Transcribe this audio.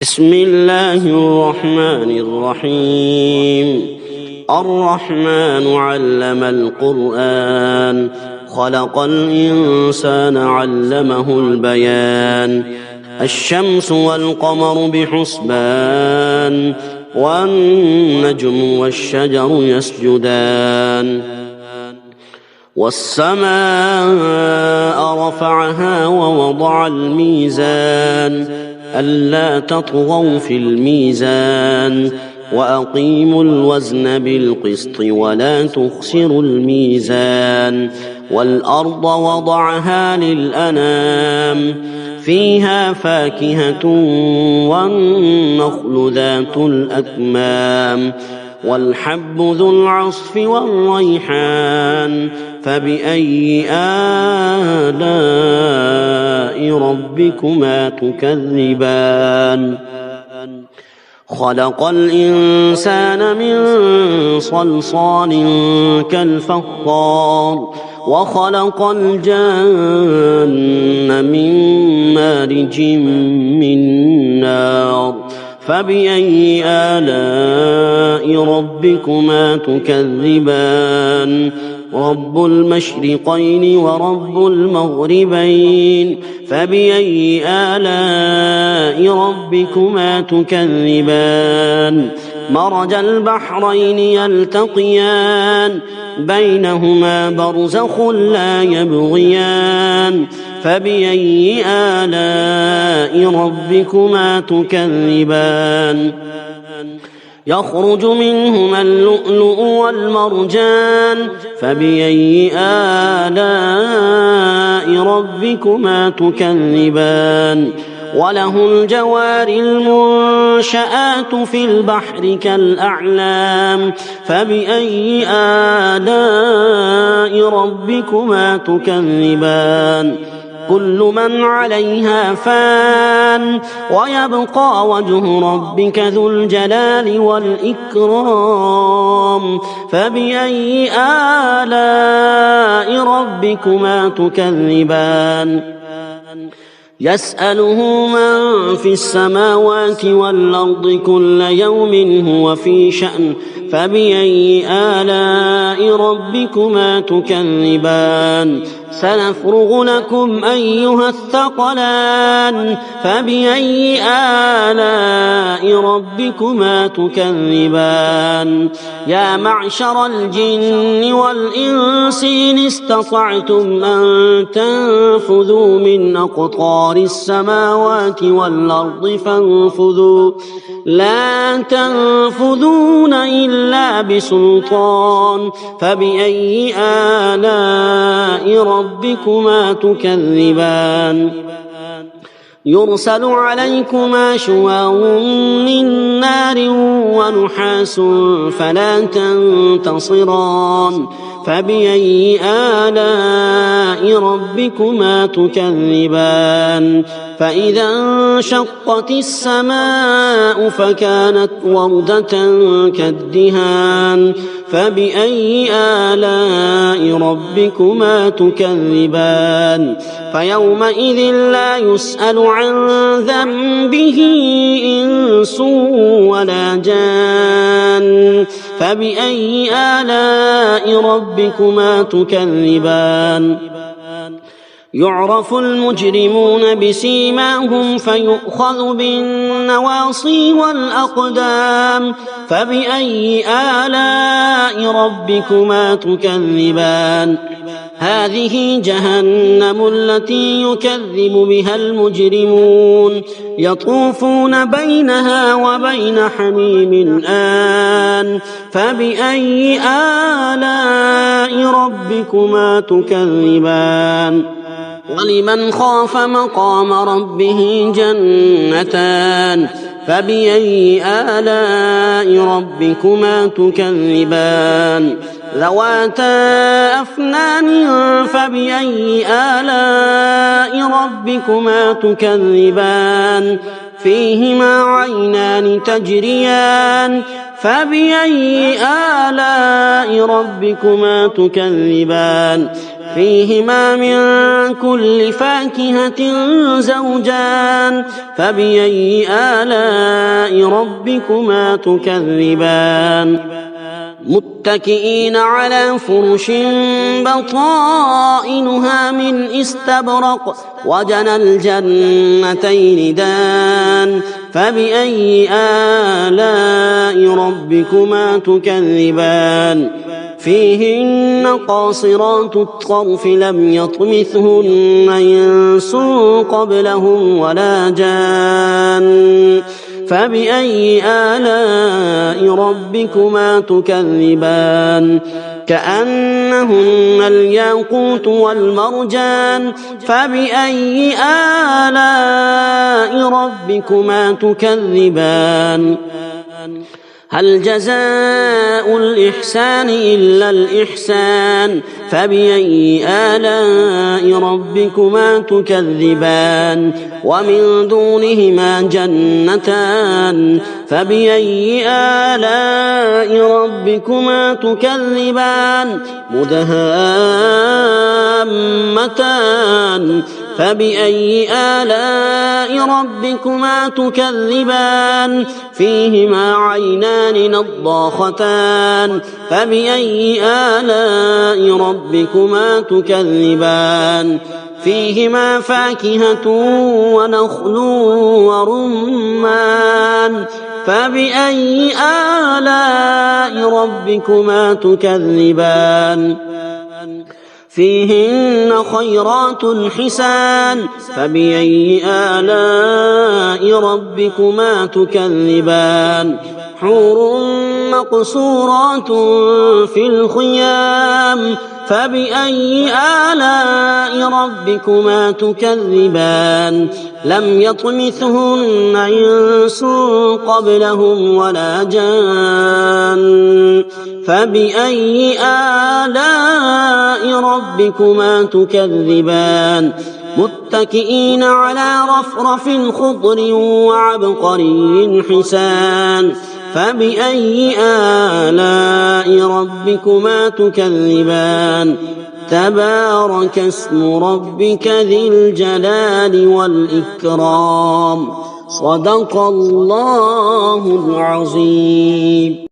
بسم الله الرحمن الرحيم. الرحمن علم القرآن، خلق الإنسان علمه البيان. الشمس والقمر بحسبان، والنجم والشجر يسجدان. والسماء رفعها ووضع الميزان، ألا تطغوا في الميزان، وأقيموا الوزن بالقسط ولا تخسروا الميزان. والأرض وضعها للأنام، فيها فاكهة والنخل ذات الأكمام، والحب ذو العصف والريحان. فبأي آلاء ربكما تكذبان؟ خلق الإنسان من صلصال كالفخار، وخلق الجن من مارج من نار. فبأي آلاء ربكما تكذبان؟ رب المشرقين ورب المغربين. فبأي آلاء ربكما تكذبان؟ مرج البحرين يلتقيان، بينهما برزخ لا يبغيان. فبأي آلاء ربكما تكذبان؟ يخرج منهما اللؤلؤ والمرجان. فبأي آلاء ربكما تكذبان؟ وله الجوار المنشآت في البحر كالأعلام. فبأي آلاء ربكما تكذبان؟ كل من عليها فان، ويبقى وجه ربك ذو الجلال والإكرام. فبأي آلاء ربكما تكذبان؟ يسأله من في السماوات والأرض كل يوم هو في شأن. فبأي آلاء ربكما تكذبان؟ سنفرغ لكم أيها الثقلان. فبأي آلاء ربكما تكذبان؟ يا معشر الجن والإنس إن استطعتم أن تنفذوا من أقطار السماوات والأرض فانفذوا، لا تنفذون إلا بسلطان. فبأي آلاء ربكما تكذبان؟ يرسل عليكما شواظ من نار ونحاس فلا تنتصران. فبأي آلاء ربكما تكذبان؟ فإذا انشقت السماء فكانت وردة كالدهان. فبأي آلاء ربكما تكذبان؟ فيومئذ لا يسأل عن ذنبه إنس ولا جان. فبأي آلاء ربكما تكذبان؟ يعرف المجرمون بسيماهم فيؤخذ بالنواصي والأقدام. فبأي آلاء ربكما تكذبان؟ هذه جهنم التي يكذب بها المجرمون، يطوفون بينها وبين حميم آن. فبأي آلاء ربكما تكذبان؟ ولمن خاف مقام ربه جنتان. فبأي آلاء ربكما تكذبان؟ ذواتا أفنان. فبأي آلاء ربكما تكذبان؟ فيهما عينان تجريان. فبأي آلاء ربكما تكذبان؟ فيهما من كل فاكهة زوجان فبأي آلاء ربكما تكذبان متكئين على فرش بطائنها من استبرق وجنى الجنتين دان فبأي آلاء ربكما تكذبان فيهن قاصرات الطرف لم يطمثهن إنس قبلهم ولا جان فبأي آلاء ربكما تكذبان كأنهن الياقوت والمرجان فبأي آلاء ربكما تكذبان هل جزاء الإحسان إلا الإحسان فبأي آلاء ربكما تكذبان ومن دونهما جنتان فبأي آلاء ربكما تكذبان مدهامتان فبأي آلاء ربكما تكذبان فيهما عينان نضاختان فبأي آلاء ربكما تكذبان فيهما فاكهة ونخل ورمان فبأي آلاء ربكما تكذبان فيهن خيرات حسان فبأي آلاء ربكما تكذبان حور مقصورات في الخيام فبأي آلاء ربكما تكذبان لم يطمثهن إنس قبلهم ولا جان فبأي آلاء ربكما تكذبان متكئين على رفرف خضر وعبقري حسان فبأي آلاء ربكما تكذبان تبارك اسم ربك ذي الجلال والإكرام صدق الله العظيم.